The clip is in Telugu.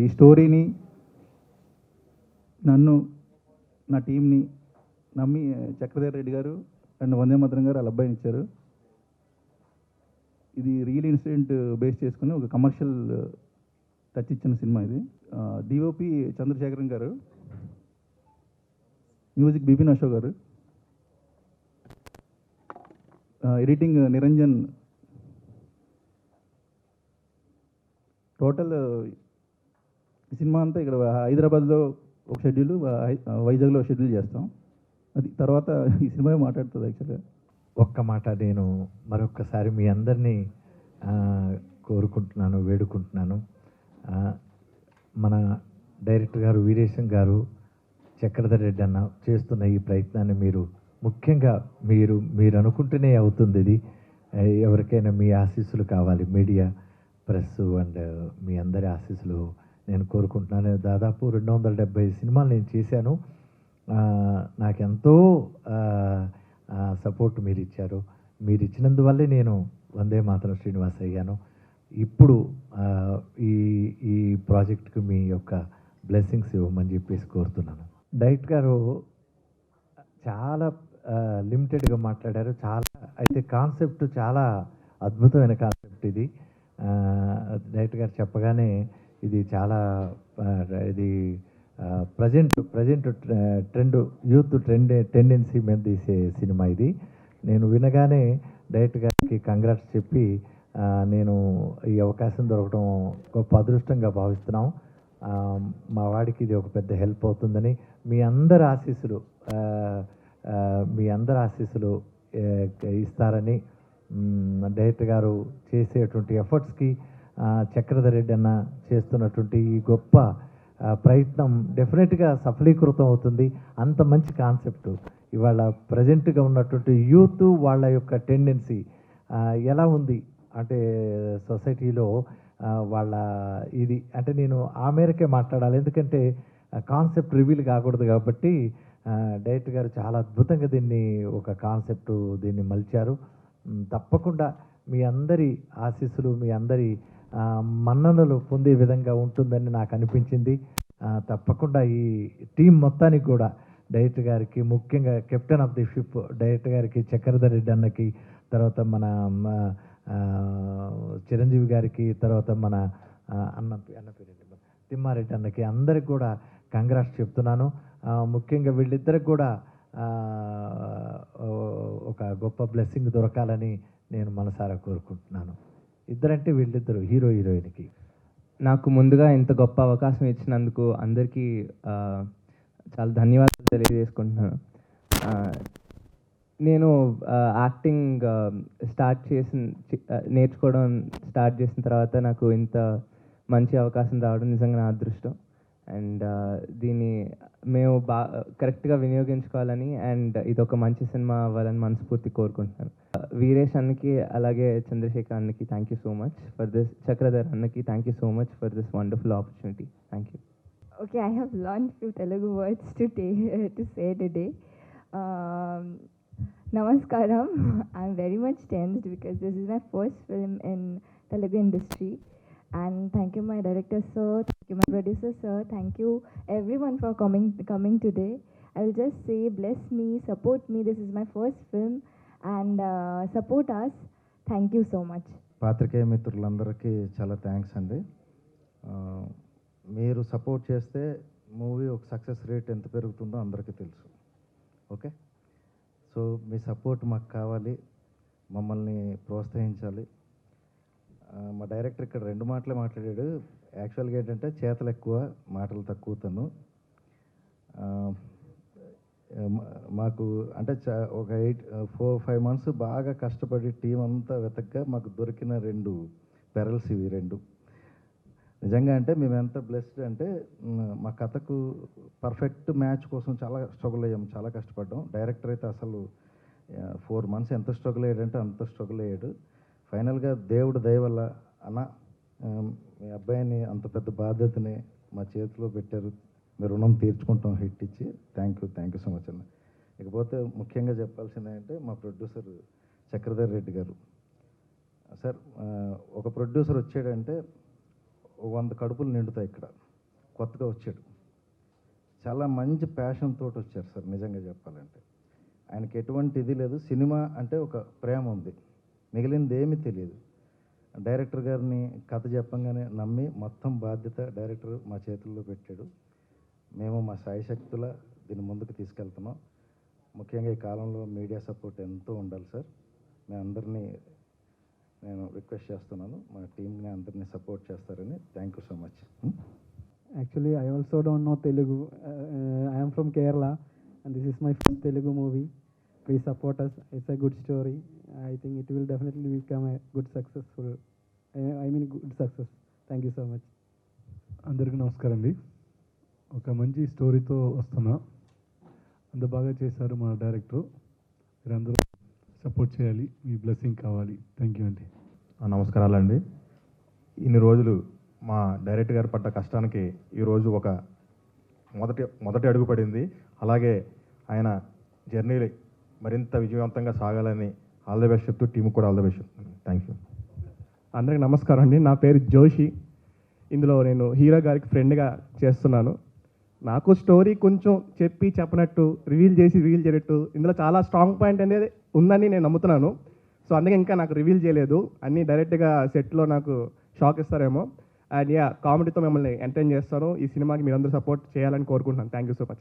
ఈ స్టోరీని నన్ను నా టీంని నమ్మి చక్రధర్ రెడ్డి గారు అండ్ వందే మాతరం గారు వాళ్ళ అబ్బాయిని ఇచ్చారు. ఇది రియల్ ఇన్సిడెంట్ బేస్ చేసుకుని ఒక కమర్షియల్ టచ్ ఇచ్చిన సినిమా ఇది. డిఓపి చంద్రశేఖరన్ గారు, music Bipin Ashok garu, editing Niranjan. Total ఈ సినిమా అంతా ఇక్కడ హైదరాబాద్లో ఒక షెడ్యూల్, వైజాగ్లో ఒక షెడ్యూల్ చేస్తాం. అది తర్వాత ఈ సినిమా మాట్లాడుతుంది. యాక్చువల్గా ఒక్క మాట నేను మరొక్కసారి మీ అందరినీ కోరుకుంటున్నాను, వేడుకుంటున్నాను. మన డైరెక్టర్ గారు వీరేశం గారు, చక్రధర్ రెడ్డి అన్న చేస్తున్న ఈ ప్రయత్నాన్ని మీరు ముఖ్యంగా మీరు అనుకుంటూనే అవుతుంది. ఇది ఎవరికైనా మీ ఆశీస్సులు కావాలి, మీడియా, ప్రెస్ అండ్ మీ అందరి ఆశీస్సులు నేను కోరుకుంటున్నాను. దాదాపు 270 సినిమాలు నేను చేశాను. నాకెంతో సపోర్ట్ మీరు ఇచ్చారు. మీరు ఇచ్చినందువల్లే నేను వందే మాతరం శ్రీనివాస్ అయ్యాను. ఇప్పుడు ఈ ప్రాజెక్ట్కి మీ యొక్క బ్లెస్సింగ్స్ ఇవ్వమని చెప్పేసి కోరుతున్నాను. డైరెక్ట్ గారు చాలా లిమిటెడ్గా మాట్లాడారు. చాలా అయితే కాన్సెప్ట్ చాలా అద్భుతమైన కాన్సెప్ట్ ఇది. డైరెక్టర్ గారు చెప్పగానే ఇది చాలా ఇది ప్రజెంట్ ట్రెండ్, యూత్ టెండెన్సీ మీద తీసే సినిమా ఇది. నేను వినగానే డైరెక్టర్ గారికి కంగ్రాట్స్ చెప్పి నేను ఈ అవకాశం దొరకడం గొప్ప అదృష్టంగా భావిస్తున్నాం. మా వాడికి ఇది ఒక పెద్ద హెల్ప్ అవుతుందని మీ అందరి ఆశీస్సులు ఇస్తారని, డైరెక్టర్ గారు చేసేటువంటి ఎఫర్ట్స్కి చక్రధర్ రెడ్డి అన్న చేస్తున్నటువంటి ఈ గొప్ప ప్రయత్నం డెఫినెట్గా సఫలీకృతం అవుతుంది. అంత మంచి కాన్సెప్ట్ ఇవాళ ప్రజెంట్గా ఉన్నటువంటి యూత్ వాళ్ళ యొక్క టెండెన్సీ ఎలా ఉంది అంటే సొసైటీలో వాళ్ళ ఇది అంటే నేను ఆ మేరకే మాట్లాడాలి. ఎందుకంటే కాన్సెప్ట్ రివీల్ కాకూడదు కాబట్టి డైరెక్టర్ గారు చాలా అద్భుతంగా దీన్ని ఒక కాన్సెప్ట్ దీన్ని మలిచారు. తప్పకుండా మీ అందరి ఆశీస్సులు, మీ అందరి మన్ననలు పొందే విధంగా ఉంటుందని నాకు అనిపించింది. తప్పకుండా ఈ టీం మొత్తానికి కూడా డైరెక్టర్ గారికి, ముఖ్యంగా captain of the ship director గారికి, చక్రధర్ రెడ్డి అన్నకి, తర్వాత మన చిరంజీవి గారికి, తర్వాత మన అన్న పేరు తిమ్మారెడ్డి అన్నకి, అందరికి కూడా కంగ్రాట్స్ చెప్తున్నాను. ముఖ్యంగా వీళ్ళిద్దరికి కూడా ఒక గొప్ప బ్లెస్సింగ్ దొరకాలని నేను మనసారా కోరుకుంటున్నాను. ఇద్దరంటే వీళ్ళిద్దరు హీరో హీరోయిన్కి. నాకు ముందుగా ఇంత గొప్ప అవకాశం ఇచ్చినందుకు అందరికీ చాలా ధన్యవాదాలు తెలియజేసుకుంటున్నాను. నేను యాక్టింగ్ నేర్చుకోవడం స్టార్ట్ చేసిన తర్వాత నాకు ఇంత మంచి అవకాశం రావడం నిజంగా నా అదృష్టం. అండ్ దీన్ని మేము కరెక్ట్గా వినియోగించుకోవాలని అండ్ ఇది ఒక మంచి సినిమా అవ్వాలని మనస్ఫూర్తి కోరుకుంటున్నాను. వీరేష్ అన్నకి అలాగే చంద్రశేఖర్ అన్నకి thank you so much for this. Chakradhar అన్నకి thank you so much for this wonderful opportunity. Thank you. Okay, I have learned few Telugu words to say today. Namaskaram. I'm very much tensed because this is my first film in Telugu industry. And thank you my director sir, thank you my producer sir, thank you everyone for coming today. I will just say bless me, support me. This is my first film and support us. Thank you so much. పాత్రికేయ మిత్రులందరికీ చాలా థ్యాంక్స్ అండి. మీరు సపోర్ట్ చేస్తే మూవీ ఒక సక్సెస్ రేట్ ఎంత పెరుగుతుందో అందరికీ తెలుసు. ఓకే, సో మీ సపోర్ట్ మాకు కావాలి, మమ్మల్ని ప్రోత్సహించాలి. మా డైరెక్టర్ ఇక్కడ 2 మాటలే మాట్లాడాడు. యాక్చువల్గా ఏంటంటే చేతలు ఎక్కువ, మాటలు తక్కువ. తను మాకు అంటే ఒక 4-5 months బాగా కష్టపడి టీం అంతా వెతకగా మాకు దొరికిన 2 పెరల్స్ ఇవి 2. నిజంగా అంటే మేము ఎంత బ్లెస్డ్ అంటే మా కథకు పర్ఫెక్ట్ మ్యాచ్ కోసం చాలా స్ట్రగుల్ అయ్యాము, చాలా కష్టపడ్డాం. డైరెక్టర్ అయితే అసలు 4 months ఎంత స్ట్రగుల్ అయ్యాడంటే అంత స్ట్రగుల్ అయ్యాడు. ఫైనల్గా దేవుడు దయ వల్ల అన్న మీ అబ్బాయిని అంత పెద్ద బాధ్యతని మా చేతిలో పెట్టారు, మీ రుణం తీర్చుకుంటాం హిట్ ఇచ్చి. థ్యాంక్ యూ సో మచ్ అన్న. ఇకపోతే ముఖ్యంగా చెప్పాల్సింది ఏంటంటే మా ప్రొడ్యూసర్ చక్రధర్ రెడ్డి గారు. సార్ ఒక ప్రొడ్యూసర్ వచ్చాడంటే 100 కడుపులు నిండుతాయి ఇక్కడ. కొత్తగా వచ్చాడు. చాలా మంచి ప్యాషన్ తోటి వచ్చారు సార్ నిజంగా చెప్పాలంటే. ఆయనకి ఎటువంటి ఇది లేదు. సినిమా అంటే ఒక ప్రేమ ఉంది, మిగిలింది ఏమీ తెలియదు. డైరెక్టర్ గారిని కథ చెప్పంగానే నమ్మి మొత్తం బాధ్యత డైరెక్టర్ మా చేతుల్లో పెట్టాడు. మేము మా శాయశక్తుల దీన్ని ముందుకు తీసుకెళ్తున్నాం. ముఖ్యంగా ఈ కాలంలో మీడియా సపోర్ట్ ఎంతో ఉండాలి సార్. మీ అందరినీ నేను రిక్వెస్ట్ చేస్తున్నాను, మా టీంని అందరినీ సపోర్ట్ చేస్తారని. Thank you so much. Actually, I also don't know Telugu. I am from Kerala, and this is my first Telugu movie. Please support us. It's a good story. I think it will definitely become a good successful. Good success. Thank you so much. అందరికీ నమస్కారం అండి. ఒక మంచి స్టోరీతో వస్తున్నా. అంత బాగా చేశారు మా డైరెక్టర్. మీరందరూ సపోర్ట్ చేయాలి, మీ బ్లెస్సింగ్ కావాలి. థ్యాంక్ యూ అండి. నమస్కారాలండి. ఇన్ని రోజులు మా డైరెక్టర్ గారు పడ్డ కష్టానికి ఈరోజు ఒక మొదటి అడుగు పడింది. అలాగే ఆయన జర్నీ మరింత విజయవంతంగా సాగాలని ఆల్ ద బెస్ట్ చెప్తూ టీంకి కూడా ఆల్ ద బెస్ట్ చెప్తాను. Thank you. అందరికి నమస్కారం అండి. నా పేరు జోషి. ఇందులో నేను హీరో గారికి ఫ్రెండ్గా చేస్తున్నాను. నాకు స్టోరీ కొంచెం చెప్పనట్టు రివీల్ చేయట్టు ఇందులో చాలా స్ట్రాంగ్ పాయింట్ అనేది ఉందని నేను నమ్ముతున్నాను. సో అందుకే ఇంకా నాకు రివీల్ చేయలేదు. అన్నీ డైరెక్ట్గా సెట్లో నాకు షాక్ ఇస్తారేమో. అండ్ కామెడీతో మిమ్మల్ని ఎంటర్టైన్ చేస్తాను. ఈ సినిమాకి మీరందరూ సపోర్ట్ చేయాలని కోరుకుంటున్నాను. Thank you so much.